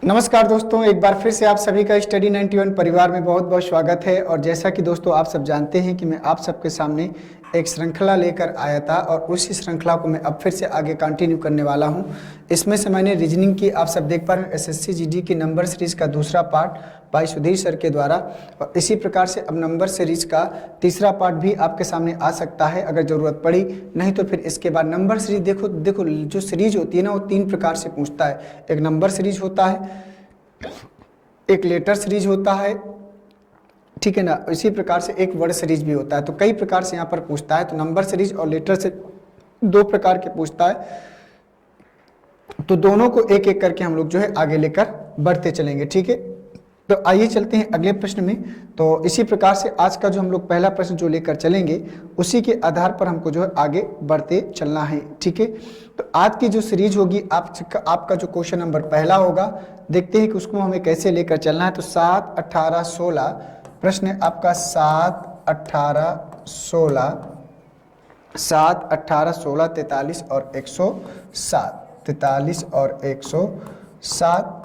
नमस्कार दोस्तों, एक बार फिर से आप सभी का स्टडी 91 परिवार में बहुत बहुत स्वागत है। और जैसा कि दोस्तों आप सब जानते हैं कि मैं आप सबके सामने एक श्रृंखला लेकर आया था और उसी श्रृंखला को मैं अब फिर से आगे कंटिन्यू करने वाला हूं। इसमें से मैंने रीजनिंग की, आप सब देख पा रहे हैं, एसएससी जीडी की नंबर सीरीज का दूसरा पार्ट भाई सुधीर सर के द्वारा, और इसी प्रकार से अब नंबर सीरीज का तीसरा पार्ट भी आपके सामने आ सकता है अगर ज़रूरत पड़ी। नहीं तो फिर इसके बाद नंबर सीरीज देखो जो सीरीज होती है ना, वो तीन प्रकार से पूछता है। एक नंबर सीरीज होता है, एक लेटर सीरीज होता है, ठीक है ना। इसी प्रकार से एक वर्ड सीरीज भी होता है। तो कई प्रकार से यहाँ पर पूछता है। तो नंबर सीरीज और लेटर से दो प्रकार के पूछता है। तो दोनों को एक एक करके हम लोग जो है आगे लेकर बढ़ते चलेंगे, ठीक है। तो आइए चलते हैं अगले प्रश्न में। तो इसी प्रकार से आज का जो हम लोग पहला प्रश्न जो लेकर चलेंगे, उसी के आधार पर हमको जो है आगे बढ़ते चलना है, ठीक है। तो आज की जो सीरीज होगी, आपका जो क्वेश्चन नंबर पहला होगा, देखते हैं कि उसको हमें कैसे लेकर चलना है। तो 7, 18, 16 प्रश्न है आपका। 7, 18, 16, 7, 18, 16, 43 और 107, 43 और 107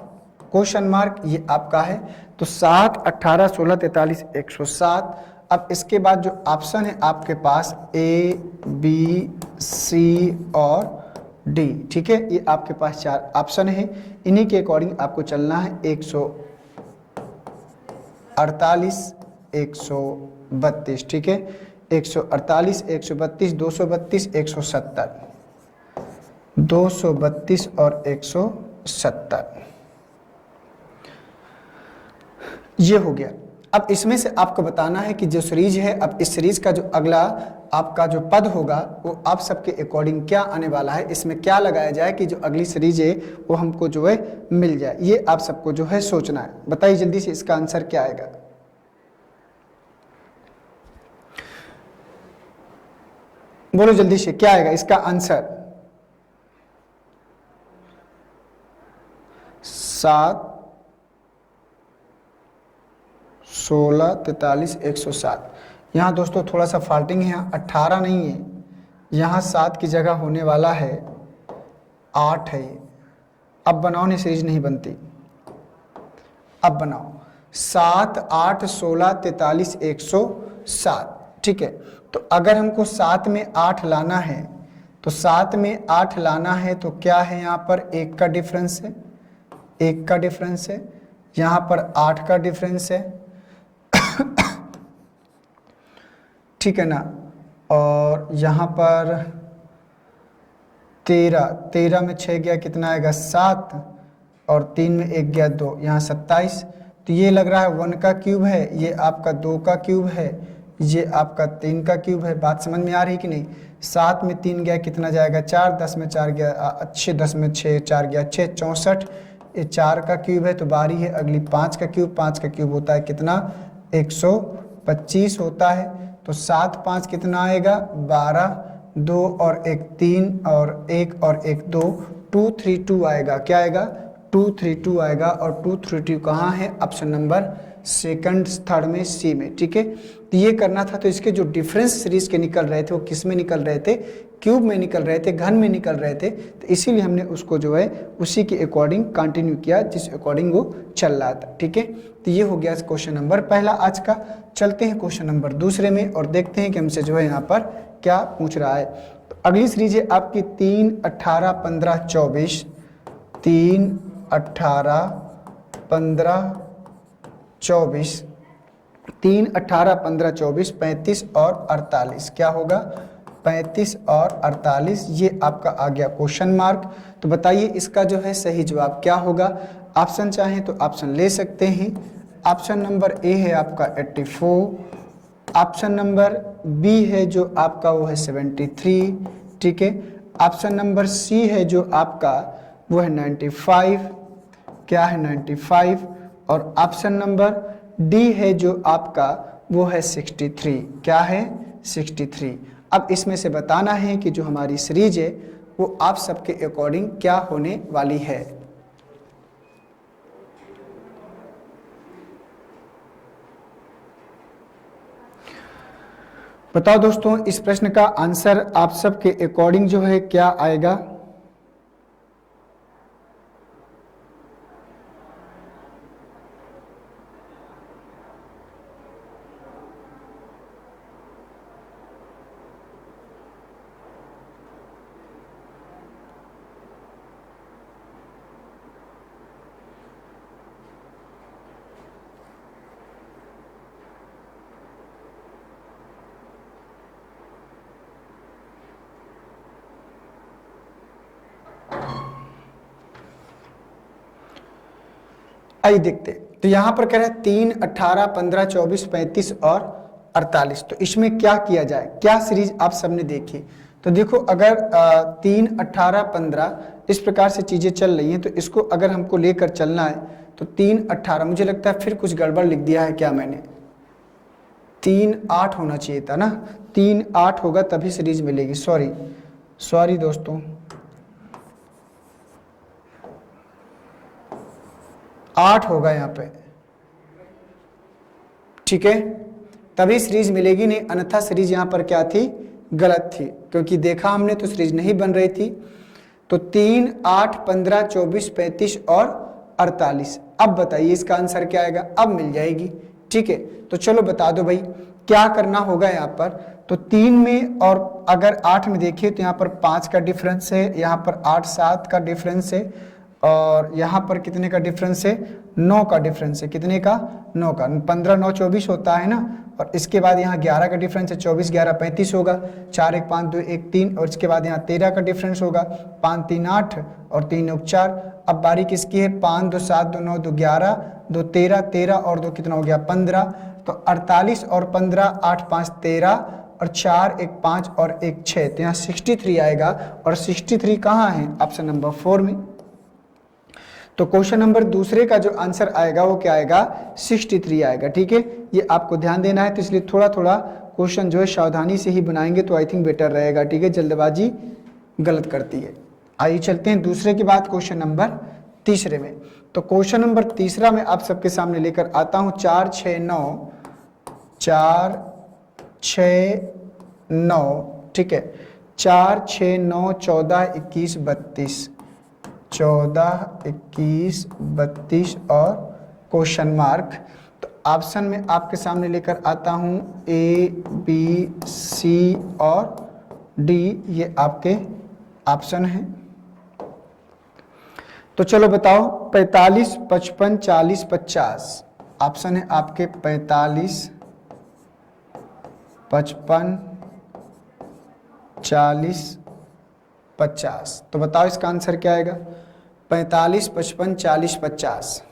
क्वेश्चन मार्क ये आपका है। तो 7, 18, 16, 43, 107। अब इसके बाद जो ऑप्शन है आपके पास ए, बी, सी और डी, ठीक है। ये आपके पास चार ऑप्शन है, इन्हीं के अकॉर्डिंग आपको चलना है। 148, 132, ठीक है। 148, 132, 232, 170, 232 और 170 ये हो गया। अब इसमें से आपको बताना है कि जो सीरीज है, अब इस सीरीज का जो अगला आपका जो पद होगा वो आप सबके अकॉर्डिंग क्या आने वाला है, इसमें क्या लगाया जाए कि जो अगली सीरीज है वो हमको जो है मिल जाए। ये आप सबको जो है सोचना है। बताइए जल्दी से इसका आंसर क्या आएगा। बोलो जल्दी से क्या आएगा इसका आंसर। 7, 16, 43, 107। यहाँ दोस्तों थोड़ा सा फाल्टिंग है, यहाँ 18 नहीं है, यहाँ 7 की जगह होने वाला है 8 है। अब बनाओ, नहीं सीरीज नहीं बनती। अब बनाओ 7, 8, 16, 43, 107, ठीक है। तो अगर हमको 7 में 8 लाना है, तो 7 में 8 लाना है तो क्या है, यहाँ पर 1 का डिफरेंस है, 1 का डिफरेंस है, यहाँ पर 8 का डिफरेंस है, ठीक है ना। और यहाँ पर 13 में 6 गया, कितना आएगा 7, और 3 में 1 गया 2, यहाँ 27। तो ये लग रहा है 1 का क्यूब है, ये आपका 2 का क्यूब है, ये आपका 3 का क्यूब है। बात समझ में आ रही कि नहीं। 7 में 3 गया, कितना जाएगा 4, 10 में 4 गया अच्छे, 10 में 6 4 गया 6, 64। ये 4 का क्यूब है। तो बारी है अगली 5 का क्यूब। 5 का क्यूब होता है कितना, 125 होता है। तो 7, 5 कितना आएगा 12, 2 और 1 3, और 1 और 1 2, 232 आएगा। क्या आएगा 232 आएगा। और 232 कहाँ है, ऑप्शन नंबर सेकंड थर्ड में, सी में, ठीक है। तो ये करना था। तो इसके जो डिफरेंस सीरीज के निकल रहे थे वो किस में निकल रहे थे, क्यूब में निकल रहे थे, घन में निकल रहे थे। तो इसीलिए हमने उसको जो है उसी के अकॉर्डिंग कंटिन्यू किया जिस अकॉर्डिंग वो चल रहा था, ठीक है। तो ये हो गया क्वेश्चन नंबर पहला आज का। चलते हैं क्वेश्चन नंबर दूसरे में और देखते हैं कि हमसे जो है यहाँ पर क्या पूछ रहा है। तो अगली सीरीज है आपकी 3, 18, 15, 24, 3, 18, 15, 24, 3, 18, 15, 24, 35 और 48। क्या होगा 35 और 48। ये आपका आ गया क्वेश्चन मार्क। तो बताइए इसका जो है सही जवाब क्या होगा। ऑप्शन चाहें तो ऑप्शन ले सकते हैं। ऑप्शन नंबर ए है आपका 84, ऑप्शन नंबर बी है जो आपका वो है 73, ठीक है। ऑप्शन नंबर सी है जो आपका वो है 95, क्या है 95। और ऑप्शन नंबर डी है जो आपका वो है 63, क्या है 63। अब इसमें से बताना है कि जो हमारी सीरीज है वो आप सबके अकॉर्डिंग क्या होने वाली है। बताओ दोस्तों इस प्रश्न का आंसर आप सबके अकॉर्डिंग जो है क्या आएगा। आइए देखते हैं। तो यहाँ पर कह रहा है 3, 18, 15, 24, 35 और 48। तो इसमें क्या किया जाए, क्या सीरीज आप सबने देखी। तो देखो अगर 3, 18, 15 इस प्रकार से चीजें चल रही हैं, तो इसको अगर हमको लेकर चलना है तो 3, 18, मुझे लगता है फिर कुछ गड़बड़ लिख दिया है क्या मैंने, 3, 8 होना चाहिए था ना, 3, 8 होगा तभी सीरीज मिलेगी। सॉरी दोस्तों, 8 होगा यहाँ पे, ठीक है, तभी सीरीज मिलेगी, नहीं अन्यथा सीरीज यहाँ पर क्या थी, गलत थी, क्योंकि देखा हमने तो सीरीज नहीं बन रही थी। तो 3, 8, 15, 24, 35 और 48। अब बताइए इसका आंसर क्या आएगा, अब मिल जाएगी, ठीक है। तो चलो बता दो भाई क्या करना होगा यहाँ पर। तो 3 में और अगर 8 में देखिए तो यहाँ पर 5 का डिफरेंस है, यहाँ पर 8, 7 का डिफरेंस है, और यहाँ पर कितने का डिफरेंस है, 9 का डिफरेंस है, कितने का, 9 का, 15, 9, 24 होता है ना। और इसके बाद यहाँ 11 का डिफरेंस है, 24, 11, 35 होगा, 4, 1, 5, 2, 1, 3, और इसके बाद यहाँ 13 का डिफरेंस होगा, 5, 3, 8 और 3, 9, 4। अब बारी किसकी है, 5, 2, 7, 2, 9, 2, 11, 2, 13, 13 और 2 कितना हो गया, 15। तो 48 और 15, 8, 5, 13 और 4, 1, 5 और 1, 6, तो यहाँ 63 आएगा। और 63 कहाँ है, ऑप्शन नंबर 4 में। तो क्वेश्चन नंबर दूसरे का जो आंसर आएगा वो क्या आएगा, 63 आएगा, ठीक है। ये आपको ध्यान देना है, तो इसलिए थोड़ा थोड़ा क्वेश्चन जो है सावधानी से ही बनाएंगे तो आई थिंक बेटर रहेगा, ठीक है, जल्दबाजी गलत करती है। आइए चलते हैं दूसरे के बाद क्वेश्चन नंबर तीसरे में। तो क्वेश्चन नंबर तीसरा मैं आप सबके सामने लेकर आता हूँ 4, 6, 9, 4, 6, 9, ठीक है, 4, 6, 9, 14, 21, 32, 14, 21, 32 और क्वेश्चन मार्क। तो ऑप्शन में आपके सामने लेकर आता हूं A, B, C और D, ये आपके ऑप्शन हैं। तो चलो बताओ 45, 55, 40, 50। ऑप्शन है आपके 45, 55, 40, 50। तो बताओ इसका आंसर क्या आएगा, 45, 55, 40, 50।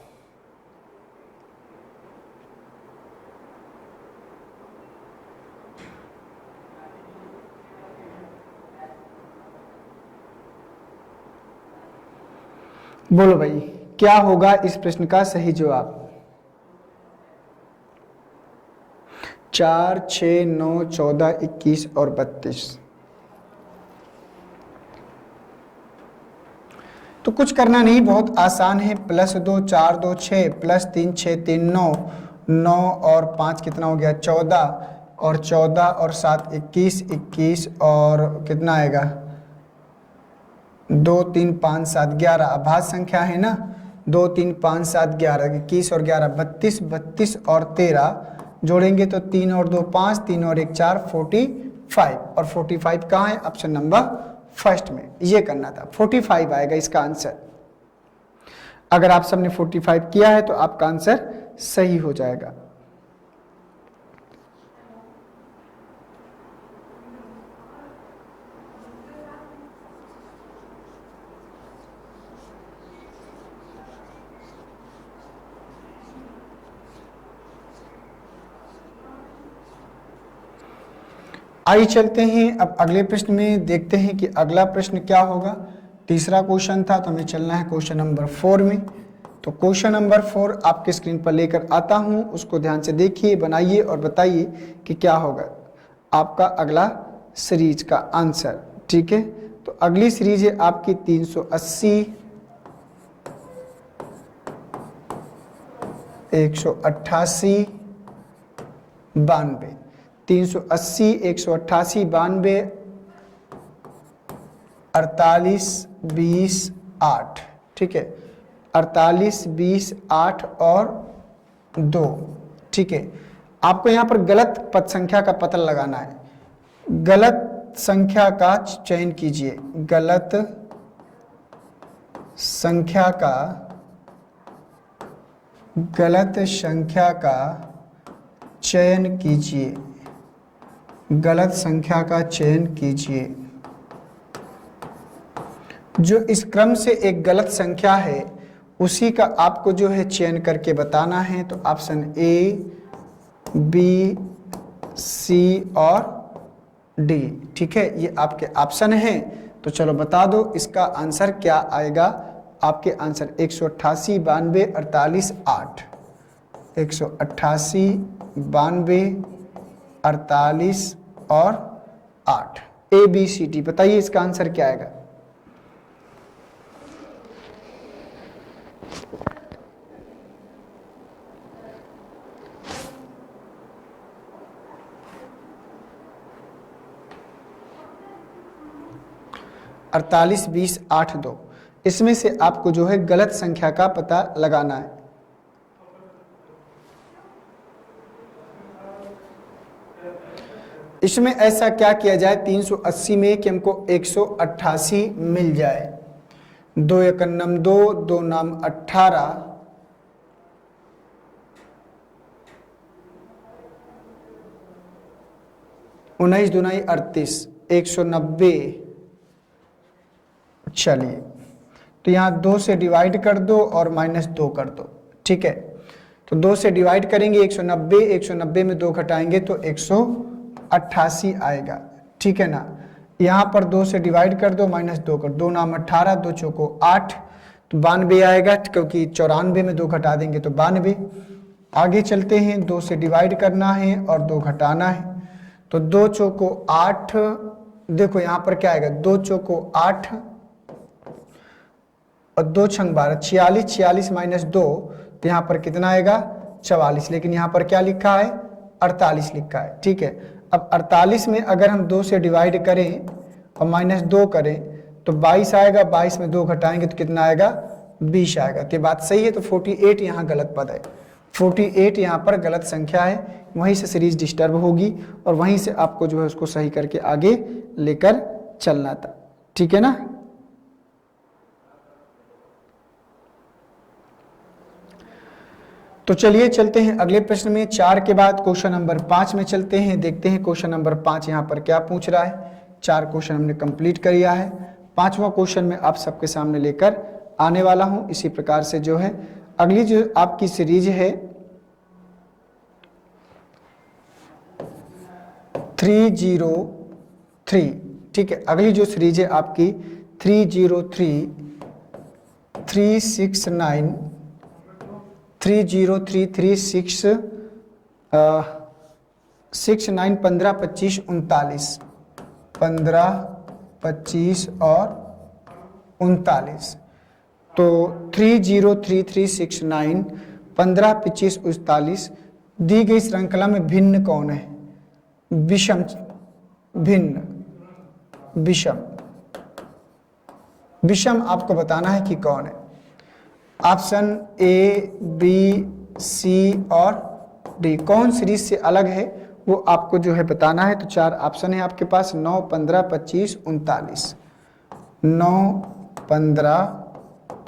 बोलो भाई क्या होगा इस प्रश्न का सही जवाब। 4, 6, 9, 14, 21 और 32। तो कुछ करना नहीं, बहुत आसान है। +2, 4, 2, 6, +3, 6, 3, 9, 9 और 5 कितना हो गया, 14, और 14 और 7, 21, 21 और कितना आएगा, 2, 3, 5, 7, 11। अभाज्य संख्या है ना, 2, 3, 5, 7, 11, 21 और 11, 32, 32 और 13 जोड़ेंगे तो 3 और 2 5, 3 और 1 4, 45। और 45 कहाँ है, ऑप्शन नंबर फर्स्ट में, ये करना था, 45 आएगा इसका आंसर। अगर आप सबने 45 किया है तो आपका आंसर सही हो जाएगा। आइए चलते हैं अब अगले प्रश्न में, देखते हैं कि अगला प्रश्न क्या होगा। तीसरा क्वेश्चन था तो हमें चलना है क्वेश्चन नंबर 4 में। तो क्वेश्चन नंबर 4 आपके स्क्रीन पर लेकर आता हूं, उसको ध्यान से देखिए, बनाइए और बताइए कि क्या होगा आपका अगला सीरीज का आंसर, ठीक है। तो अगली सीरीज है आपकी 380, 188, 92। 380, 188, 92, 48, 20, 8, ठीक है, 48, 20, 8 और 2, ठीक है। आपको यहाँ पर गलत पद संख्या का पता लगाना है, गलत संख्या का चयन कीजिए, गलत संख्या का चयन कीजिए, गलत संख्या का चयन कीजिए। जो इस क्रम से एक गलत संख्या है उसी का आपको जो है चयन करके बताना है। तो ऑप्शन ए, बी, सी और डी, ठीक है, ये आपके ऑप्शन हैं। तो चलो बता दो इसका आंसर क्या आएगा। आपके आंसर 188, 92, 48, 8, 188, 92, 48 और 8, ए बी सी डी। बताइए इसका आंसर क्या आएगा। अड़तालीस, 20, 8, 2, इसमें से आपको जो है गलत संख्या का पता लगाना है। इसमें ऐसा क्या किया जाए 380 में कि हमको 188 मिल जाए। 2 एकम नम 2, 2 नाम 18, 19 दूनाई 38, 190। चलिए तो यहाँ 2 से डिवाइड कर दो और -2 कर दो, ठीक है। तो 2 से डिवाइड करेंगे 190, 190 में 2 घटाएंगे तो 188 आएगा, ठीक है ना। यहाँ पर 2 से डिवाइड कर दो, -2 कर, 2 नाम 18, 2 चौको 8, तो 92 आएगा, क्योंकि 94 में 2 घटा देंगे तो 92। आगे चलते हैं, 2 से डिवाइड करना है और 2 घटाना है। तो 2 चौको 8, देखो यहाँ पर क्या आएगा, 2 चौको 8 और 2 छंग 12, 46, 46 -2, तो यहाँ पर कितना आएगा 44, लेकिन यहाँ पर क्या लिखा है 48 लिखा है, ठीक है। अब 48 में अगर हम 2 से डिवाइड करें और -2 करें तो 22 आएगा, 22 में 2 घटाएंगे तो कितना आएगा 20 आएगा। तो ये बात सही है। तो 48 यहाँ गलत पद है, 48 यहाँ पर गलत संख्या है, वहीं से सीरीज डिस्टर्ब होगी और वहीं से आपको जो है उसको सही करके आगे लेकर चलना था, ठीक है ना। तो चलिए चलते हैं अगले प्रश्न में। 4 के बाद क्वेश्चन नंबर 5 में चलते हैं। देखते हैं क्वेश्चन नंबर 5 यहाँ पर क्या पूछ रहा है। 4 क्वेश्चन हमने कंप्लीट कर लिया है, 5वां क्वेश्चन में आप सबके सामने लेकर आने वाला हूं। इसी प्रकार से जो है अगली जो आपकी सीरीज है 303, ठीक है। अगली जो सीरीज है आपकी 303, 369, 303, 36, 69, 15, 25, 39, 15, 25 और 39। तो 303, 369, 15, 25, 39 दी गई श्रृंखला में भिन्न कौन है। विषम, भिन्न, विषम, विषम आपको बताना है कि कौन है। ऑप्शन ए, बी, सी और डी, कौन सीरीज से अलग है वो आपको जो है बताना है। तो 4 ऑप्शन है आपके पास, 9, 15, 25, 39, 9, 15,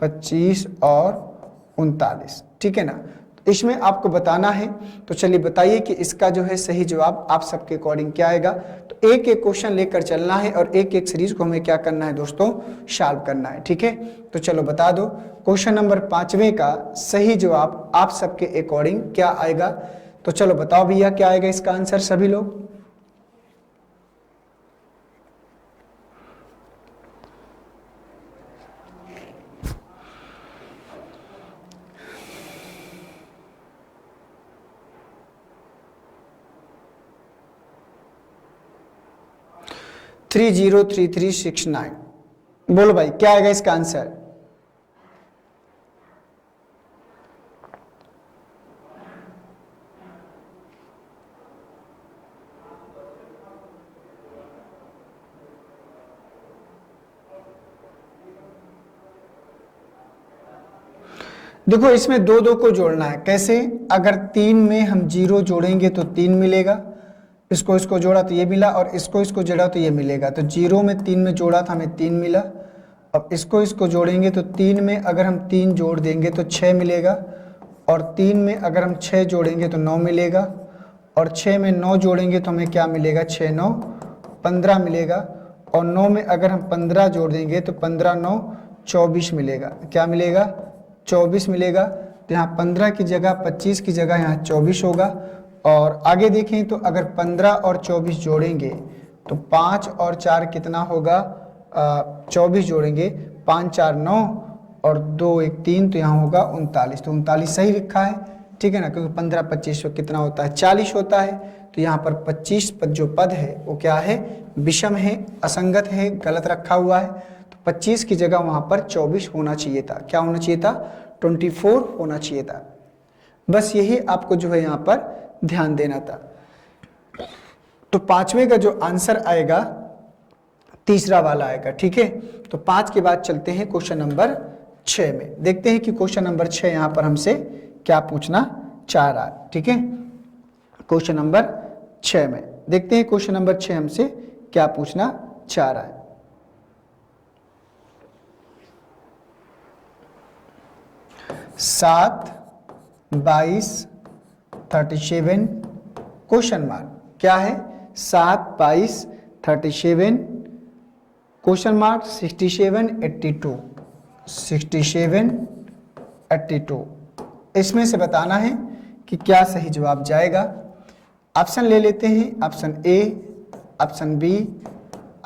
25 और 39, ठीक है ना। इसमें आपको बताना है। तो चलिए बताइए कि इसका जो है सही जवाब आप सबके अकॉर्डिंग क्या आएगा। तो एक एक क्वेश्चन लेकर चलना है और एक एक सीरीज को हमें क्या करना है दोस्तों, सॉल्व करना है, ठीक है। तो चलो बता दो क्वेश्चन नंबर 5वें का सही जवाब आप सबके अकॉर्डिंग क्या आएगा। तो चलो बताओ भैया क्या आएगा इसका आंसर सभी लोग। थ्री 303,369, बोलो भाई क्या आएगा इसका आंसर। देखो इसमें 2 2 को जोड़ना है। कैसे, अगर 3 में हम 0 जोड़ेंगे तो 3 मिलेगा, इसको इसको जोड़ा तो ये मिला और इसको इसको जोड़ा तो ये मिलेगा। तो 0 में 3 में जोड़ा था हमें 3 मिला। अब इसको इसको जोड़ेंगे तो 3 में अगर हम 3 जोड़ देंगे तो 6 मिलेगा और 3 में अगर हम 6 जोड़ेंगे तो 9 मिलेगा और 6 में 9 जोड़ेंगे तो हमें क्या मिलेगा, 6 9 15 मिलेगा और 9 में अगर हम 15 जोड़ देंगे तो 15 9 24 मिलेगा। क्या मिलेगा, 24 मिलेगा। तो यहाँ 15 की जगह 25 की जगह यहाँ 24 होगा। और आगे देखें तो अगर 15 और 24 जोड़ेंगे तो 5 और 4 कितना होगा, 24 जोड़ेंगे, 5 4 9 और 2 1 3, तो यहाँ होगा 39। तो 39 सही लिखा है, ठीक है ना, क्योंकि 15 25 कितना होता है, 40 होता है। तो यहाँ पर 25 पद जो पद है वो क्या है, विषम है, असंगत है, गलत रखा हुआ है। तो 25 की जगह वहाँ पर 24 होना चाहिए था। क्या होना चाहिए था, 24 होना चाहिए था। बस यही आपको जो है यहाँ पर ध्यान देना था। तो पांचवें का जो आंसर आएगा तीसरा वाला आएगा, ठीक है। तो 5 के बाद चलते हैं क्वेश्चन नंबर 6 में। देखते हैं कि क्वेश्चन नंबर 6 यहाँ पर हमसे क्या पूछना चाह रहा है, ठीक है। क्वेश्चन नंबर 6 में देखते हैं क्वेश्चन नंबर 6 हमसे क्या पूछना चाह रहा है। सात 22 37 क्वेश्चन मार्क, क्या है, 7 22 37 क्वेश्चन मार्क 67 82 67 82। इसमें से बताना है कि क्या सही जवाब जाएगा। ऑप्शन ले लेते हैं, option A, option B,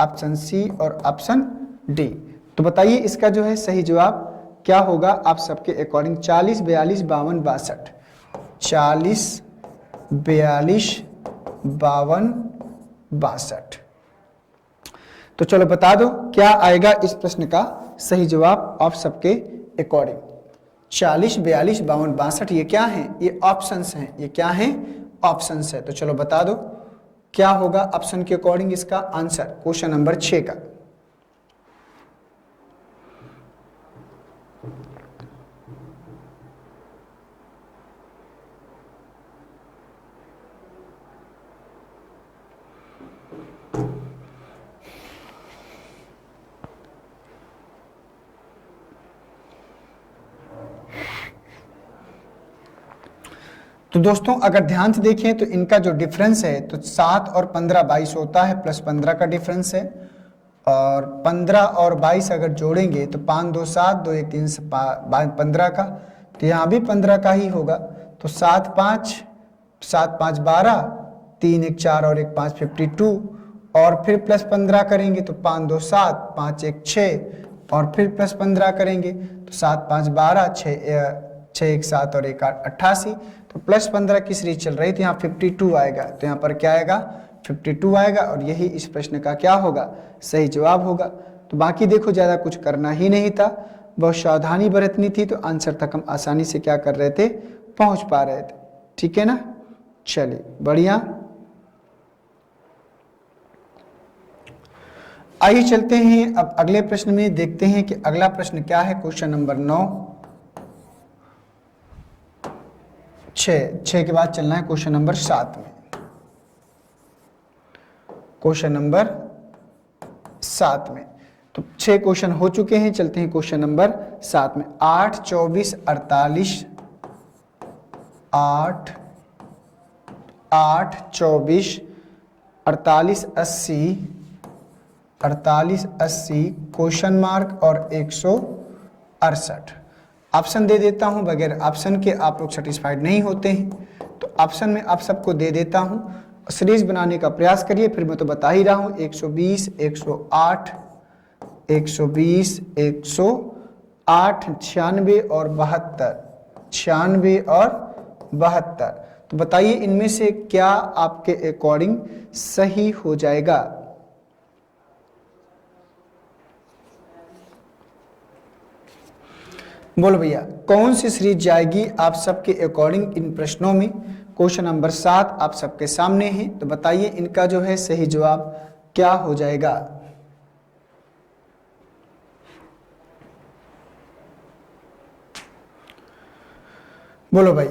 option C और ऑप्शन डी। तो बताइए इसका जो है सही जवाब क्या होगा आप सबके अकॉर्डिंग। 40 42 52 62, 40 42 52 62। तो चलो बता दो क्या आएगा इस प्रश्न का सही जवाब आप सबके अकॉर्डिंग। 40 42 52 62 ये क्या है, ये ऑप्शंस हैं, ये क्या है, ऑप्शंस है। तो चलो बता दो क्या होगा ऑप्शन के अकॉर्डिंग इसका आंसर क्वेश्चन नंबर 6 का। तो दोस्तों अगर ध्यान से देखें तो इनका जो डिफरेंस है तो 7 और 15 22 होता है, प्लस 15 का डिफरेंस है। और 15 और 22 अगर जोड़ेंगे तो 5 2 7 2 1 3 15 का, तो यहाँ भी 15 का ही होगा। तो 7 5 12 3 1 4 और 1 5 52। और फिर प्लस 15 करेंगे तो 5 2 7 5 1 6 और फिर प्लस 15 करेंगे तो 7 5 12 6 1 7 और 1 8 88। तो प्लस 15 की सीरीज चल रही थी, यहाँ 52 आएगा। तो यहाँ पर क्या आएगा, 52 आएगा और यही इस प्रश्न का क्या होगा, सही जवाब होगा। तो बाकी देखो ज़्यादा कुछ करना ही नहीं था, बहुत सावधानी बरतनी थी, तो आंसर तक हम आसानी से क्या कर रहे थे, पहुंच पा रहे थे, ठीक है ना। चलिए बढ़िया, आइए चलते हैं अब अगले प्रश्न में। देखते हैं कि अगला प्रश्न क्या है, क्वेश्चन नंबर 9 6 के बाद चलना है क्वेश्चन नंबर 7 में। क्वेश्चन नंबर 7 में तो 6 क्वेश्चन हो चुके हैं, चलते हैं क्वेश्चन नंबर 7 में। 8 24 48 8 24 48 80 क्वेश्चन मार्क और 168। ऑप्शन दे देता हूं, बगैर ऑप्शन के आप लोग सेटिस्फाइड नहीं होते हैं तो ऑप्शन में आप सबको दे देता हूं। सीरीज बनाने का प्रयास करिए, फिर मैं तो बता ही रहा हूं। 120 108 120 108 96 और 72 96 और 72। तो बताइए इनमें से क्या आपके अकॉर्डिंग सही हो जाएगा। बोलो भैया कौन सी सीरीज जाएगी आप सबके अकॉर्डिंग इन प्रश्नों में। क्वेश्चन नंबर 7 आप सबके सामने है, तो बताइए इनका जो है सही जवाब क्या हो जाएगा। बोलो भाई।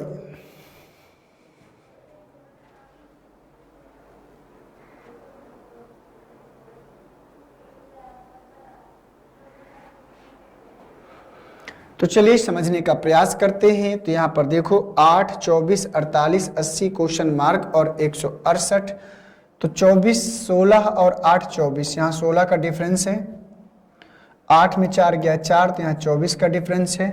तो चलिए समझने का प्रयास करते हैं। तो यहाँ पर देखो 8 24 48 80 क्वेश्चन मार्क और 168। तो 24 16 और 8 24, यहाँ 16 का डिफरेंस है। 8 में 4 गया 4, तो यहाँ 24 का डिफरेंस है।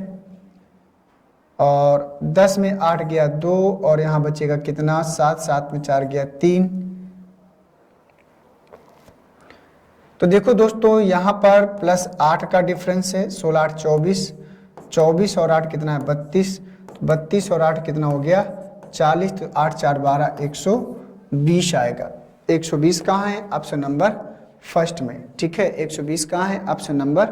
और 10 में 8 गया 2 और यहाँ बचेगा कितना 7, 7 में 4 गया 3। तो देखो दोस्तों यहाँ पर +8 का डिफरेंस है, 16 8 24, 24 और 8 कितना है 32, 32 और 8 कितना हो गया 40, तो 8 4 12 120 आएगा। 120 कहाँ है ऑप्शन नंबर फर्स्ट में, ठीक है 120 कहाँ है ऑप्शन नंबर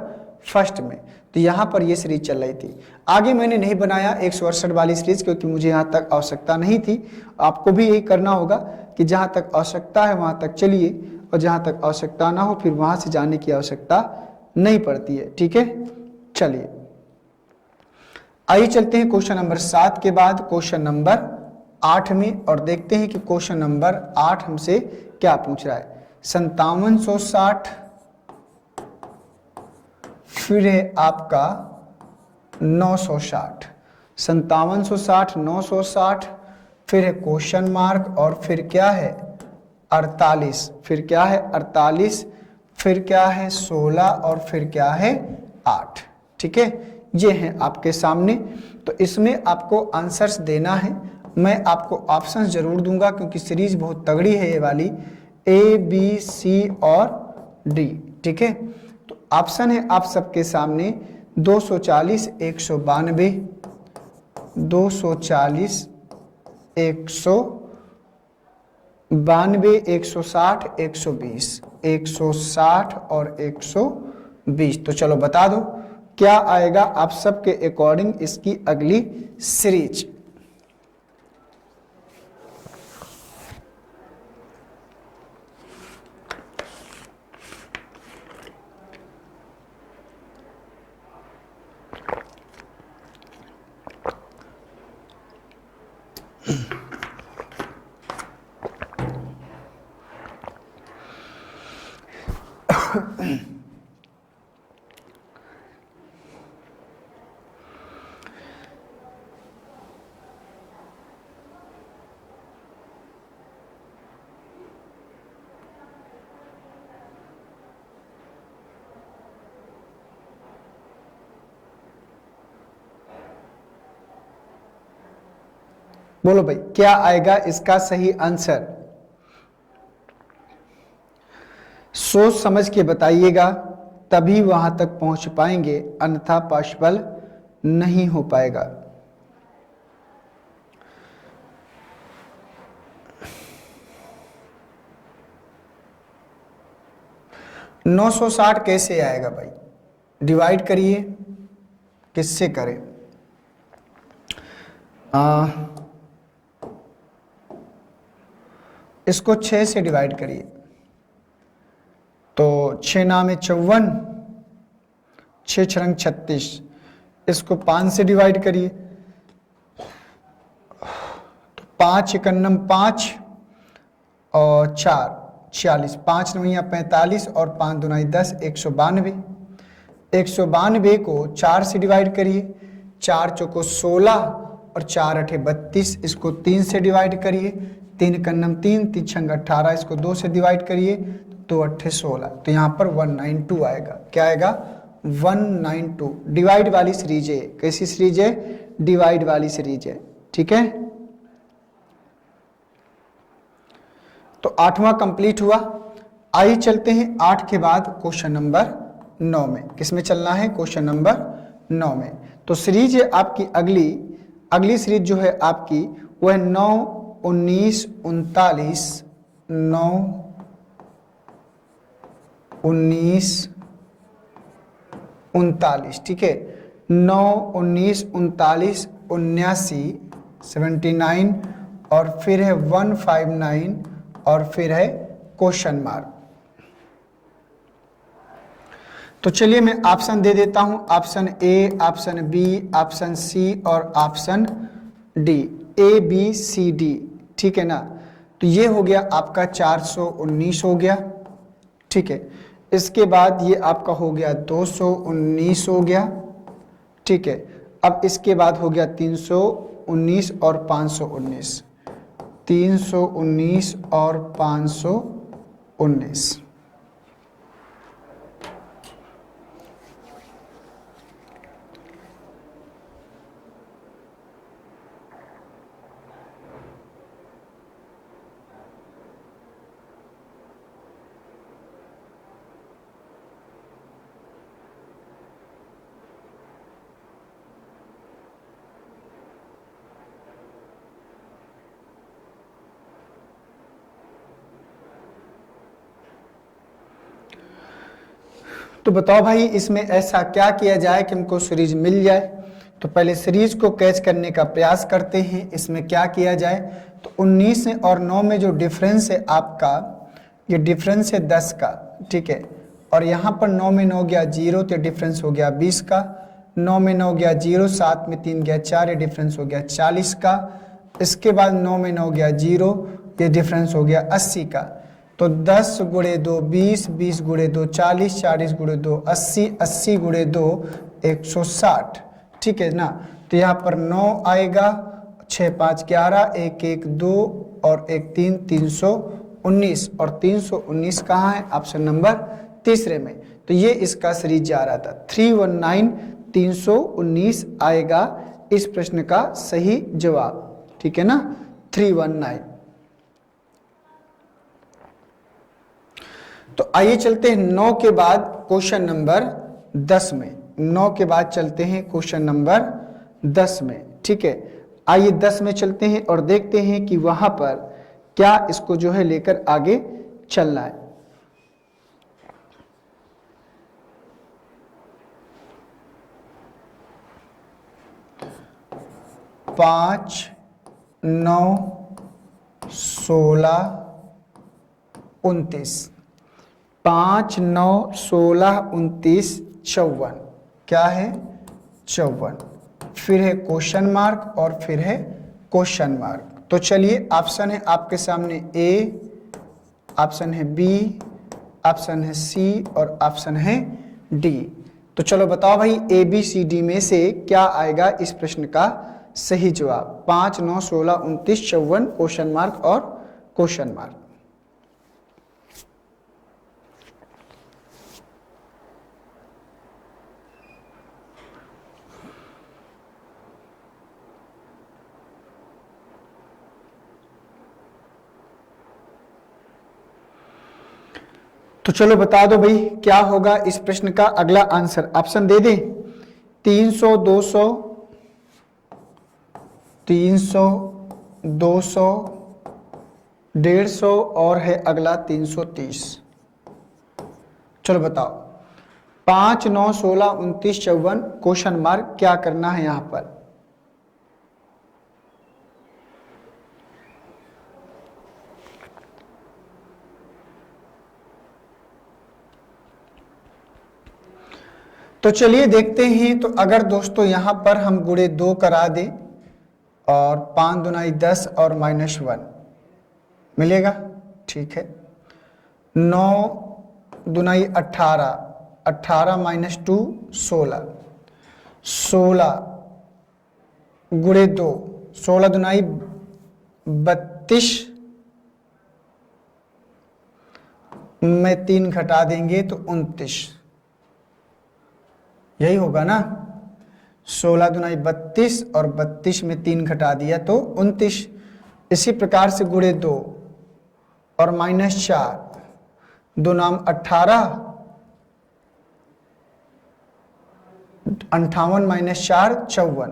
फर्स्ट में। तो यहाँ पर ये सीरीज चल रही थी। आगे मैंने नहीं बनाया 168 वाली सीरीज क्योंकि मुझे यहाँ तक आवश्यकता नहीं थी। आपको भी यही करना होगा कि जहाँ तक आवश्यकता है वहाँ तक चलिए और जहाँ तक आवश्यकता ना हो फिर वहाँ से जाने की आवश्यकता नहीं पड़ती है, ठीक है। चलिए आइए चलते हैं क्वेश्चन नंबर 7 के बाद क्वेश्चन नंबर 8 में और देखते हैं कि क्वेश्चन नंबर 8 हमसे क्या पूछ रहा है। 5760 फिर है आपका 960, 5760 960 फिर है क्वेश्चन मार्क और फिर क्या है 48, फिर क्या है 48, फिर क्या है 16 और फिर क्या है 8, ठीक है। ये है आपके सामने। तो इसमें आपको आंसर्स देना है। मैं आपको ऑप्शंस जरूर दूंगा क्योंकि सीरीज बहुत तगड़ी है ये वाली, ए बी सी और डी, ठीक है। तो ऑप्शन है आप सबके सामने 240 192, 240 192 160 120, 160 और 120। तो चलो बता दो क्या आएगा आप सबके अकॉर्डिंग इसकी अगली सीरीज। बोलो भाई क्या आएगा इसका सही आंसर, सोच समझ के बताइएगा तभी वहां तक पहुंच पाएंगे, अन्यथा पॉसिबल नहीं हो पाएगा। नौ 960 कैसे आएगा भाई, डिवाइड करिए, किससे करें, इसको 6 से डिवाइड करिए। तो 6 नाम 54, 6 छरंग 36, इसको 5 से डिवाइड करिए। तो 5 एकन्नम 5 और 4 46, 5 नवैया 45 और 5 दुनाई 10, 192। 192 को 4 से डिवाइड करिए, 4 चौको 16 और 4 अठे 32, इसको 3 से डिवाइड करिए, 3 कन्नम 3, 3 छंग 18, इसको 2 से डिवाइड करिए, 2 अट्ठे 16। तो यहाँ पर 192 आएगा। क्या आएगा 192। डिवाइड वाली सीरीज है, कैसी सीरीज है, डिवाइड वाली सीरीज है, ठीक है। तो 8वां कंप्लीट हुआ। आइए चलते हैं 8 के बाद क्वेश्चन नंबर 9 में। किसमें चलना है, क्वेश्चन नंबर 9 में। तो सीरीज है आपकी अगली सीरीज जो है आपकी वो है 9 19 39, 9 19 39, ठीक है। 9 19 39 79 79 और फिर है 159 और फिर है क्वेश्चन मार्क। तो चलिए मैं ऑप्शन दे देता हूं, option A, option B, option C और option D, A B C D, ठीक है ना। तो ये हो गया आपका 419 हो गया, ठीक है। इसके बाद ये आपका हो गया 219 हो गया, ठीक है। अब इसके बाद हो गया 319 और 519, 319 और 519। तो बताओ भाई इसमें ऐसा क्या किया जाए कि हमको सीरीज मिल जाए। तो पहले सीरीज को कैच करने का प्रयास करते हैं। इसमें क्या किया जाए, तो 19 और 9 में जो डिफरेंस है आपका, ये डिफरेंस है 10 का, ठीक है। और यहाँ पर 9 में 9 गया 0, तो डिफरेंस हो गया 20 का। 9 में 9 गया 0, 7 में 3 गया 4, ये डिफरेंस हो गया 40 का। इसके बाद 9 में 9 गया 0, ये डिफरेंस हो गया 80 का। तो 10 गुणे 2 20, 20 गुणे 2 40, 40 गुणे 2 80, 80 गुणे 2 160, ठीक है ना। तो यहाँ पर 9 आएगा, 6 5 11, 1 1 2 और 1 3 319, और 319 कहाँ है, ऑप्शन नंबर तीसरे में। तो ये इसका सीरीज जा रहा था 319 319 आएगा इस प्रश्न का सही जवाब, ठीक है ना, 319। तो आइए चलते हैं 9 के बाद क्वेश्चन नंबर 10 में। 9 के बाद चलते हैं क्वेश्चन नंबर 10 में, ठीक है। आइए 10 में चलते हैं और देखते हैं कि वहां पर क्या इसको जो है लेकर आगे चलना है। पाँच 9 16 29, 5 9 16 29 54, क्या है 54। फिर है क्वेश्चन मार्क और फिर है क्वेश्चन मार्क। तो चलिए ऑप्शन है आपके सामने ए, ऑप्शन है बी, ऑप्शन है सी और ऑप्शन है डी। तो चलो बताओ भाई ए बी सी डी में से क्या आएगा इस प्रश्न का सही जवाब। 5 9 16 29 54, क्वेश्चन मार्क और क्वेश्चन मार्क। तो चलो बता दो भाई क्या होगा इस प्रश्न का अगला आंसर। ऑप्शन दे दें, 300 200 300 200 150 और है अगला 330। चलो बताओ 5 9 16 29 54, क्वेश्चन मार्क, क्या करना है यहां पर। तो चलिए देखते हैं। तो अगर दोस्तों यहां पर हम गुणे 2 करा दें और 5 दूनाई 10 और -1 मिलेगा, ठीक है। 9 दूनाई 18, 18 -2 16, 16 गुणे 2, 16 दूनाई 32 में 3 घटा देंगे तो 29, यही होगा ना। 16 दूनाई 32 और 32 में 3 घटा दिया तो 29। इसी प्रकार से गुणे 2 और -4, 2 नाम 18, 58 -4 54,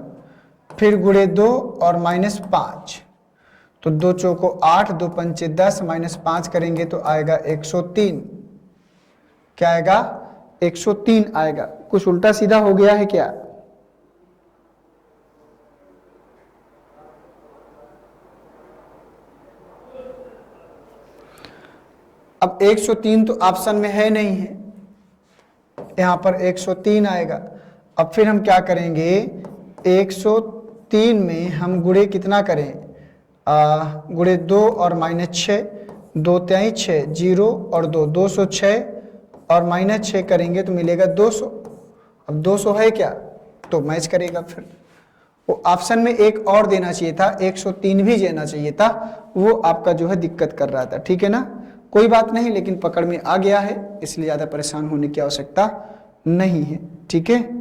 फिर गुणे 2 और -5, तो 2 चौको 8, 2 पंचे 10, -5 करेंगे तो आएगा 103। क्या आएगा 103 आएगा। कुछ उल्टा सीधा हो गया है क्या। अब 103 तो ऑप्शन में है नहीं है, यहां पर 103 आएगा। अब फिर हम क्या करेंगे, 103 में हम गुणे कितना करें, गुणे 2 और -6, 2 3 6 0 और 2 206 और -6 करेंगे तो मिलेगा 200। अब 200 है क्या, तो मैच करेगा। फिर वो ऑप्शन में एक और देना चाहिए था, 103 भी देना चाहिए था, वो आपका जो है दिक्कत कर रहा था, ठीक है ना। कोई बात नहीं, लेकिन पकड़ में आ गया है, इसलिए ज़्यादा परेशान होने की आवश्यकता नहीं है, ठीक है।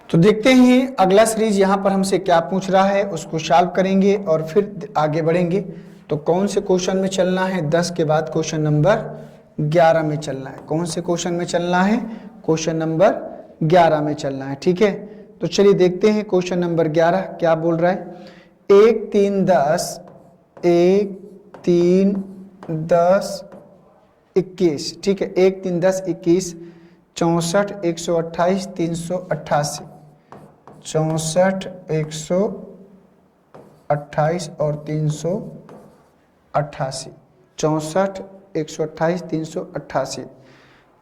तो देखते हैं अगला सीरीज यहाँ पर हमसे क्या पूछ रहा है, उसको सॉल्व करेंगे और फिर आगे बढ़ेंगे। तो कौन से क्वेश्चन में चलना है, 10 के बाद क्वेश्चन नंबर 11 में चलना है। कौन से क्वेश्चन में चलना है? क्वेश्चन नंबर 11 में चलना है। ठीक है, तो चलिए देखते हैं क्वेश्चन नंबर 11 क्या बोल रहा है। 1 3 10 1 3 10 21। ठीक है, 1 3 10 21 64 128 388 64 128 और 388 64 128 388।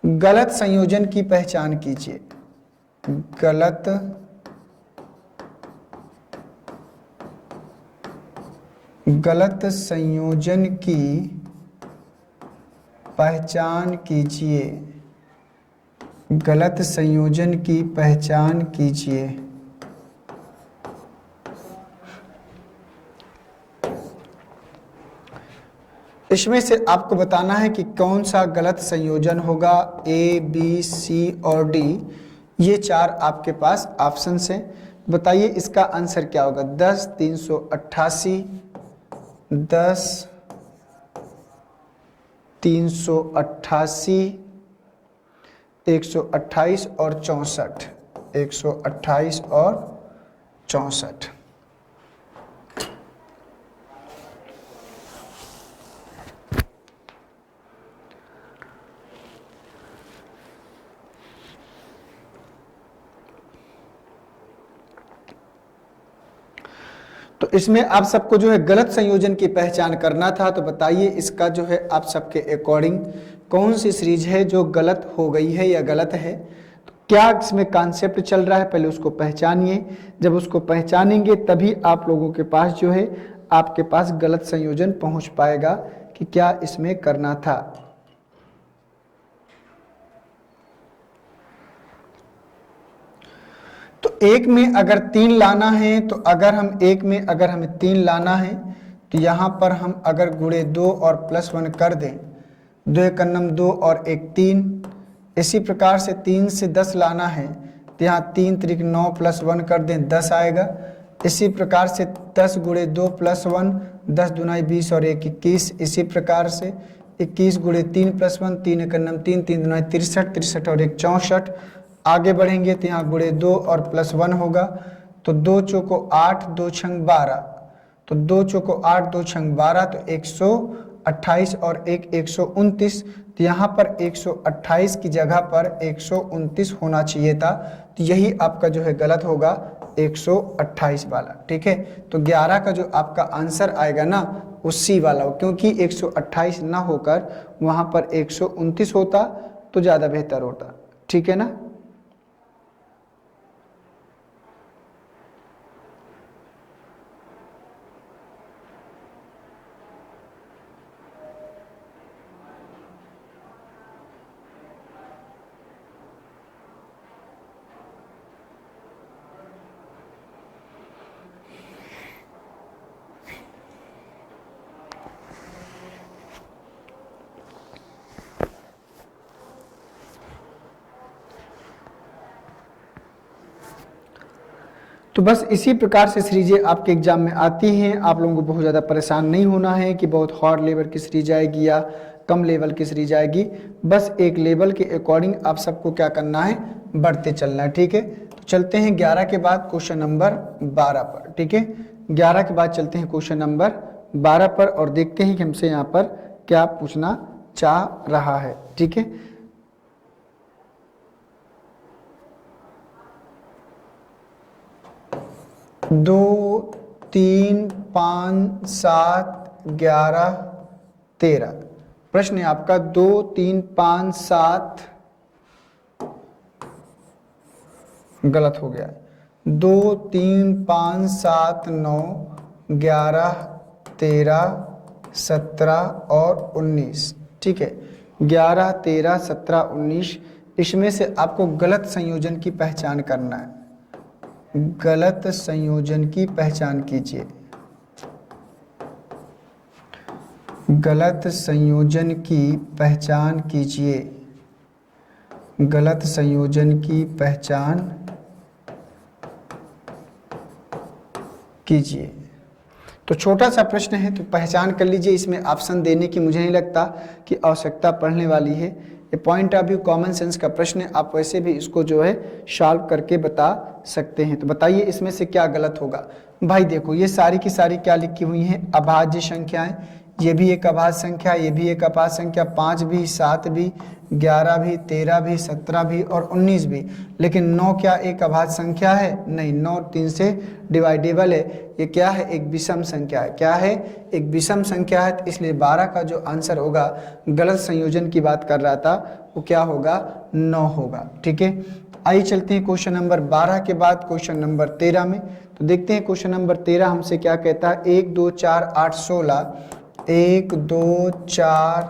गलत संयोजन की पहचान कीजिए। गलत संयोजन की पहचान कीजिए। गलत संयोजन की पहचान कीजिए। इसमें से आपको बताना है कि कौन सा गलत संयोजन होगा। ए, बी, सी और डी, ये 4 आपके पास ऑप्शन हैं। बताइए इसका आंसर क्या होगा। 10 388 10 388 128 और 64 128 और 64। तो इसमें आप सबको जो है गलत संयोजन की पहचान करना था। तो बताइए इसका जो है आप सबके अकॉर्डिंग कौन सी सीरीज है जो गलत हो गई है या गलत है। तो क्या इसमें कॉन्सेप्ट चल रहा है, पहले उसको पहचानिए। जब उसको पहचानेंगे तभी आप लोगों के पास जो है आपके पास गलत संयोजन पहुंच पाएगा कि क्या इसमें करना था। तो एक में अगर 3 लाना है, तो अगर हम एक में अगर हमें 3 लाना है तो यहाँ पर हम अगर गुणे 2 और +1 कर दें, 2 एक नम 2 और 1 3। इसी प्रकार से 3 से 10 लाना है तो यहाँ 3 त्रिक 9 +1 कर दें 10 आएगा। इसी प्रकार से 10 गुणे 2 +1 10 दूनाई 20 और 1 21। इसी प्रकार से 21 गुणे 3 +1 3 एक नम 3 3 दूनाई 63 63 और 1 64। आगे बढ़ेंगे तो यहाँ गुणे 2 और +1 होगा तो 2 चौको 8 2 छंग 12। तो 2 चौको 8 2 छंग 12 तो 128 और 1 129। तो यहाँ पर 128 की जगह पर 129 होना चाहिए था। तो यही आपका जो है गलत होगा 128 वाला। ठीक है, तो 11 का जो आपका आंसर आएगा ना वो सी वाला हो, क्योंकि 128 ना होकर वहाँ पर 129 होता तो ज़्यादा बेहतर होता। ठीक है ना। तो बस इसी प्रकार से सीरीजें आपके एग्जाम में आती हैं। आप लोगों को बहुत ज़्यादा परेशान नहीं होना है कि बहुत हार्ड लेवल की सीरीज आएगी या कम लेवल की सीरीज आएगी। बस एक लेवल के अकॉर्डिंग आप सबको क्या करना है, बढ़ते चलना है। ठीक है, तो चलते हैं 11 के बाद क्वेश्चन नंबर 12 पर। ठीक है, 11 के बाद चलते हैं क्वेश्चन नंबर 12 पर और देखते हैं कि हमसे यहाँ पर क्या पूछना चाह रहा है। ठीक है, 2 3 5 7 11 13। प्रश्न है आपका 2 3 5 7 गलत हो गया। 2 3 5 7 9 11 13 17 और 19। ठीक है, 11 13 17 19 इसमें से आपको गलत संयोजन की पहचान करना है। गलत संयोजन की पहचान कीजिए। गलत संयोजन की पहचान कीजिए। गलत संयोजन की पहचान कीजिए। तो छोटा सा प्रश्न है, तो पहचान कर लीजिए। इसमें ऑप्शन देने की मुझे नहीं लगता कि आवश्यकता पड़ने वाली है। ये point of view common sense का प्रश्न है, आप वैसे भी इसको जो है सॉल्व करके बता सकते हैं। तो बताइए इसमें से क्या गलत होगा। भाई देखो ये सारी की सारी क्या लिखी हुई हैं, अभाज्य संख्याएं। ये भी एक अभाज्य संख्या, ये भी एक अभाज्य संख्या, 5 भी, 7 भी, 11 भी, 13 भी, 17 भी और 19 भी। लेकिन 9 क्या एक अभाज्य संख्या है? नहीं, 9 3 से डिवाइडेबल है। ये क्या है? एक विषम संख्या है। क्या है? एक विषम संख्या है। तो इसलिए 12 का जो आंसर होगा, गलत संयोजन की बात कर रहा था, वो क्या होगा? 9 होगा। ठीक है, आइए चलते हैं क्वेश्चन नंबर 12 के बाद क्वेश्चन नंबर 13 में। तो देखते हैं क्वेश्चन नंबर 13 हमसे क्या कहता है। 1 2 4 8 16, 1 2 4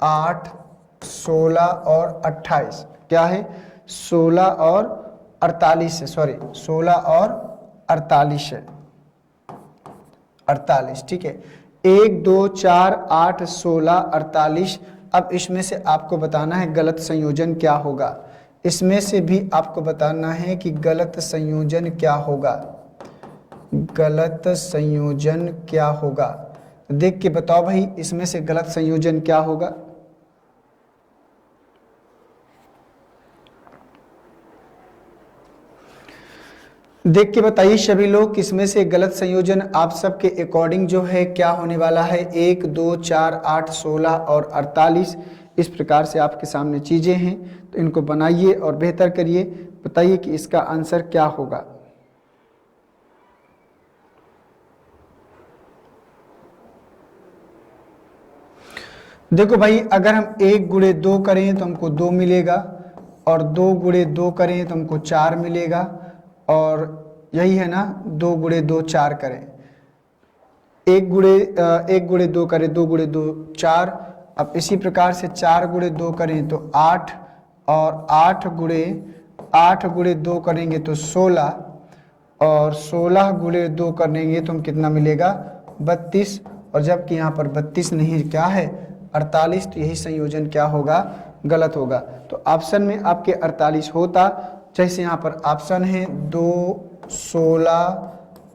8 16 और 28 क्या है? 16 और 48 है, सॉरी 16 और 48 है, 48। ठीक है, 1 2 4 8 16 48। अब इसमें से आपको बताना है गलत संयोजन क्या होगा। इसमें से भी आपको बताना है कि गलत संयोजन क्या होगा, गलत संयोजन क्या होगा। देख के बताओ भाई, इसमें से गलत संयोजन क्या होगा। देख के बताइए सभी लोग, इसमें से गलत संयोजन आप सबके अकॉर्डिंग जो है क्या होने वाला है। 1 2 4 8 16 और 48। इस प्रकार से आपके सामने चीजें हैं, तो इनको बनाइए और बेहतर करिए। बताइए कि इसका आंसर क्या होगा। देखो भाई, अगर हम 1 गुणे 2 करें तो हमको 2 मिलेगा, और 2 गुणे 2 करें तो हमको 4 मिलेगा, और यही है ना, 2 गुणे 2 4 करें। 1 गुणे 2 करें, 2 गुणे 2 4। अब इसी प्रकार से 4 गुणे 2 करें तो 8, और 8 गुणे 2 करेंगे तो 16, और 16 गुणे 2 करेंगे तो हम कितना मिलेगा? 32। और जबकि यहाँ पर 32 नहीं, क्या है? 48। तो यही संयोजन क्या होगा? गलत होगा। तो ऑप्शन में आपके 48 होता, जैसे यहाँ पर ऑप्शन है 2 16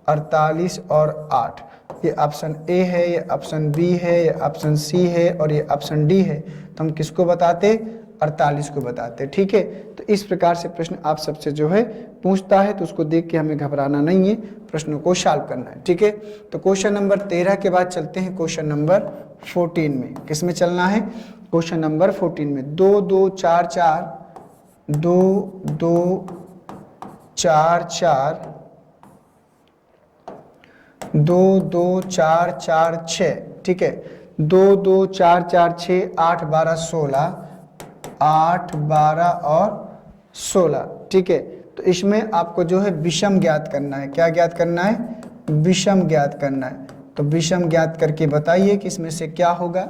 48 और 8। ये ऑप्शन ए है, ये ऑप्शन बी है, ये ऑप्शन सी है और ये ऑप्शन डी है। तो हम किसको बताते? 48 को बताते। ठीक है, तो इस प्रकार से प्रश्न आप सबसे जो है पूछता है, तो उसको देख के हमें घबराना नहीं है, प्रश्नों को सॉल्व करना है। ठीक है, तो क्वेश्चन नंबर 13 के बाद चलते हैं क्वेश्चन नंबर 14 में। किस में चलना है? क्वेश्चन नंबर 14 में। 2 2 4 4, 2 2 4 4, 2 2 4 4 6। ठीक है, 2 2 4 4 6 8 12 16, 8 12 और 16। ठीक है, तो इसमें आपको जो है विषम ज्ञात करना है। क्या ज्ञात करना है? विषम ज्ञात करना है। तो विषम ज्ञात करके बताइए कि इसमें से क्या होगा।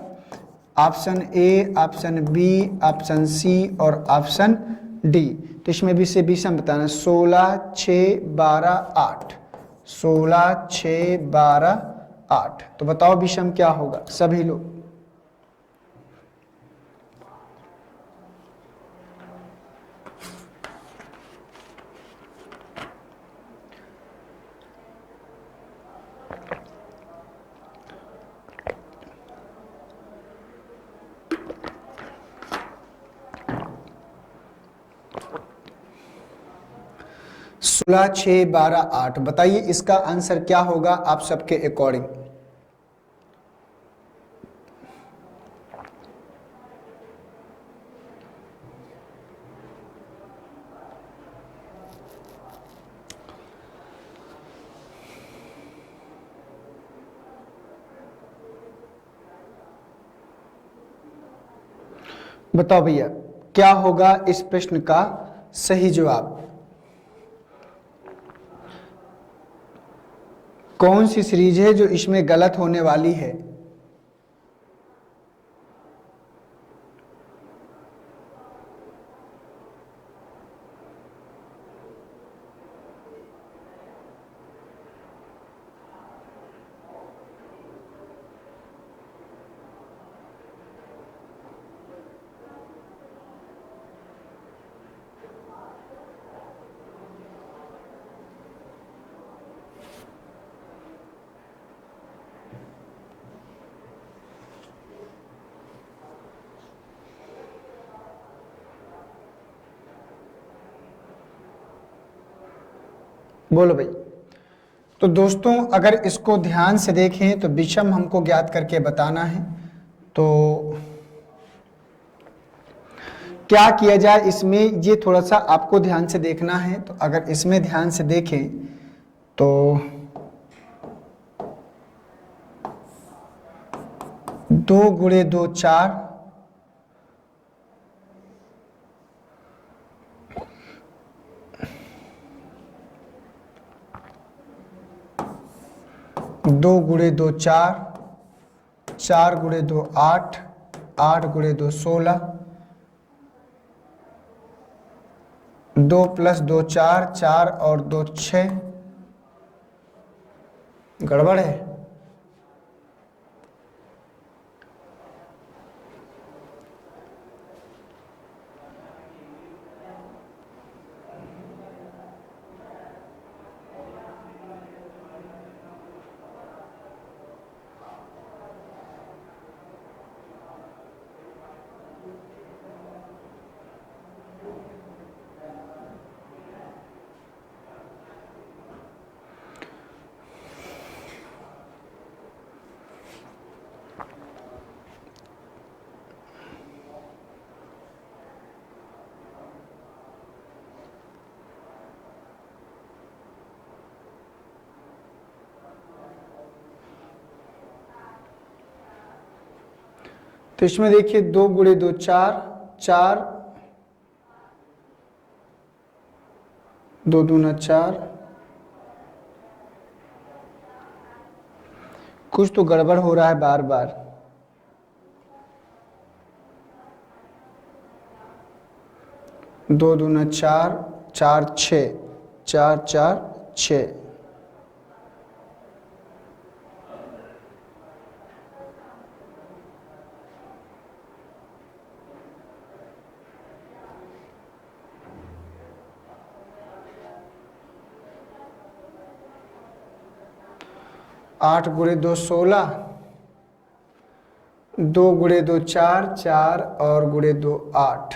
Option A, option B, option C और ऑप्शन डी। तो इसमें भी से विषम बताना। 16 6 12 8, 16 6 12 8। तो बताओ विषम क्या होगा सभी लोग। सोलह 6 12 8, बताइए इसका आंसर क्या होगा आप सबके अकॉर्डिंग। बताओ भैया, क्या होगा इस प्रश्न का सही जवाब। कौन सी सीरीज है जो इसमें गलत होने वाली है? बोलो भाई। तो दोस्तों अगर इसको ध्यान से देखें तो विषम हमको ज्ञात करके बताना है। तो क्या किया जाए इसमें, ये थोड़ा सा आपको ध्यान से देखना है। तो अगर इसमें ध्यान से देखें तो 2 गुणे 2 4, 2 गुणे 2 4, 4 गुणे 2 8, 8 गुणे 2 16, 2 प्लस 2 4, 4 और 2 6। गड़बड़ है। तो इसमें देखिए 2 गुणे 2 4, 4, 2 दूना 4। कुछ तो गड़बड़ हो रहा है बार बार। 2 दूना 4, 4 6, 4 4 6। आठ गुणे 2 16, 2 गुणे 2 4, 4 और गुणे 2 8।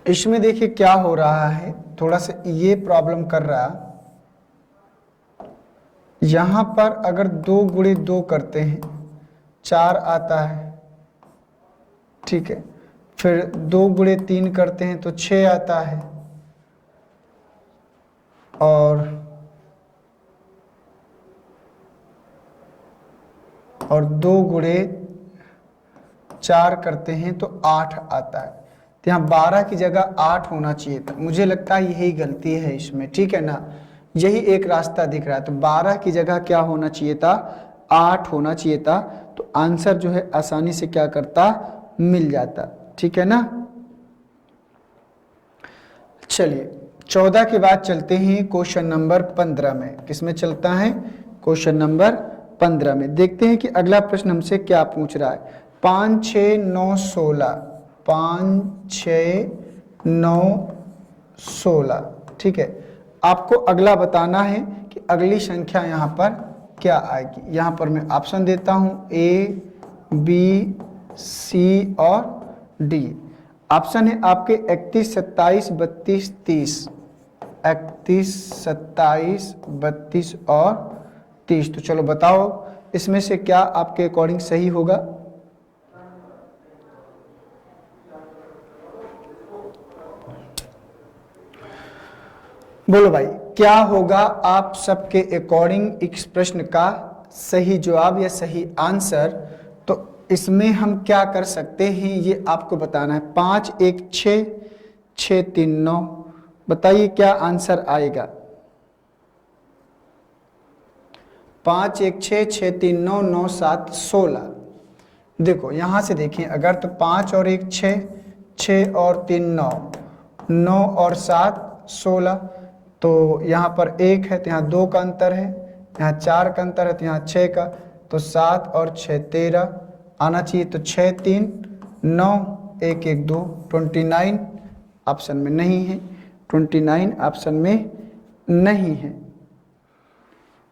इसमें देखिए क्या हो रहा है, थोड़ा सा ये प्रॉब्लम कर रहा। यहां पर अगर 2 गुणे 2 करते हैं 4 आता है, ठीक है। फिर 2 गुणे 3 करते हैं तो 6 आता है, और 2 गुणे 4 करते हैं तो 8 आता है। तो यहाँ 12 की जगह 8 होना चाहिए था। मुझे लगता है यही गलती है इसमें, ठीक है ना। यही एक रास्ता दिख रहा है। तो 12 की जगह क्या होना चाहिए था, 8 होना चाहिए था। तो आंसर जो है आसानी से क्या करता, मिल जाता, ठीक है ना। चलिए 14 के बाद चलते हैं क्वेश्चन नंबर 15 में। किसमें चलता है, क्वेश्चन नंबर 15 में। देखते हैं कि अगला प्रश्न हमसे क्या पूछ रहा है। 5 6 9 16, 5 6 9 16, ठीक है। आपको अगला बताना है कि अगली संख्या यहाँ पर क्या आएगी। यहाँ पर मैं ऑप्शन देता हूँ A B C और D। ऑप्शन है आपके 31 27 32 30, 31 27 32 और 30। तो चलो बताओ इसमें से क्या आपके अकॉर्डिंग सही होगा। बोलो भाई क्या होगा आप सबके अकॉर्डिंग इस प्रश्न का सही जवाब या सही आंसर। तो इसमें हम क्या कर सकते हैं ये आपको बताना है। 5 1 6, 6 3 9, बताइए क्या आंसर आएगा। 5 1 6, 6 3 9, 9 7 16। देखो यहां से देखें अगर, तो 5 और 1 6, 6 और 3 9, 9 और 7 16। तो यहाँ पर 1 है तो यहाँ 2 का अंतर है, यहाँ 4 का अंतर है तो यहाँ 6 का। तो 7 और 6 13 आना चाहिए। तो 6 3 9 1 1 2 29 ऑप्शन में नहीं है, 29 ऑप्शन में नहीं है।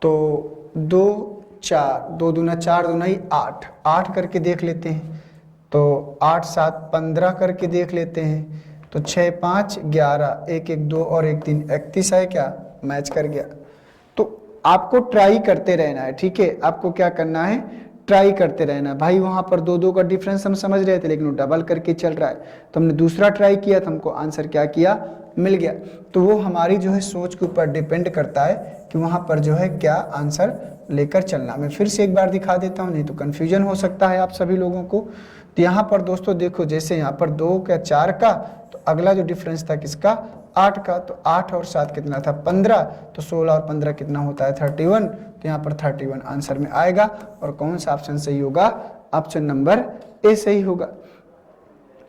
तो 2 4 2 दूना 4 दूना 8, 8 करके देख लेते हैं। तो 8 7 15 करके देख लेते हैं। तो 6 5 11 1 1 2 और 1 3 31 है क्या, मैच कर गया। तो आपको ट्राई करते रहना है, ठीक है, आपको क्या करना है, ट्राई करते रहना भाई। वहां पर 2 2 का डिफरेंस हम समझ रहे थे, लेकिन वो डबल करके चल रहा है। तो हमने दूसरा ट्राई किया तो हमको आंसर क्या किया, मिल गया। तो वो हमारी जो है सोच के ऊपर डिपेंड करता है कि वहां पर जो है क्या आंसर लेकर चलना। मैं फिर से एक बार दिखा देता हूं, नहीं तो कंफ्यूजन हो सकता है आप सभी लोगों को। तो यहाँ पर दोस्तों देखो, जैसे यहाँ पर 2 का 4 का, तो अगला जो डिफरेंस था किसका, 8 का। तो 8 और 7 कितना था, 15। तो 16 और 15 कितना होता है, 31। तो यहाँ पर 31 आंसर में आएगा। और कौन सा ऑप्शन सही होगा, ऑप्शन नंबर ए सही होगा।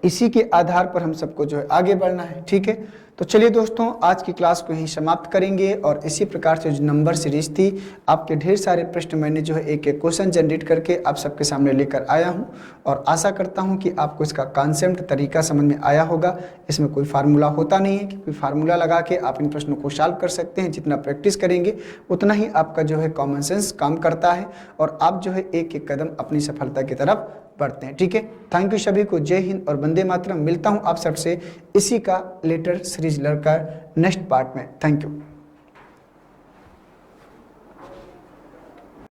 इसी के आधार पर हम सबको जो है आगे बढ़ना है, ठीक है। तो चलिए दोस्तों, आज की क्लास को यहीं समाप्त करेंगे। और इसी प्रकार से जो नंबर सीरीज थी, आपके ढेर सारे प्रश्न मैंने जो है एक एक क्वेश्चन जनरेट करके आप सबके सामने लेकर आया हूं। और आशा करता हूं कि आपको इसका कॉन्सेप्ट, तरीका समझ में आया होगा। इसमें कोई फार्मूला होता नहीं है कि कोई फार्मूला लगा के आप इन प्रश्नों को सॉल्व कर सकते हैं। जितना प्रैक्टिस करेंगे उतना ही आपका जो है कॉमन सेंस काम करता है, और आप जो है एक एक कदम अपनी सफलता की तरफ बढ़ते हैं, ठीक है। थैंक यू सभी को, जय हिंद और वंदे मातरम। मिलता हूं आप सबसे इसी का लेटर सीरीज लड़कर नेक्स्ट पार्ट में। Thank you.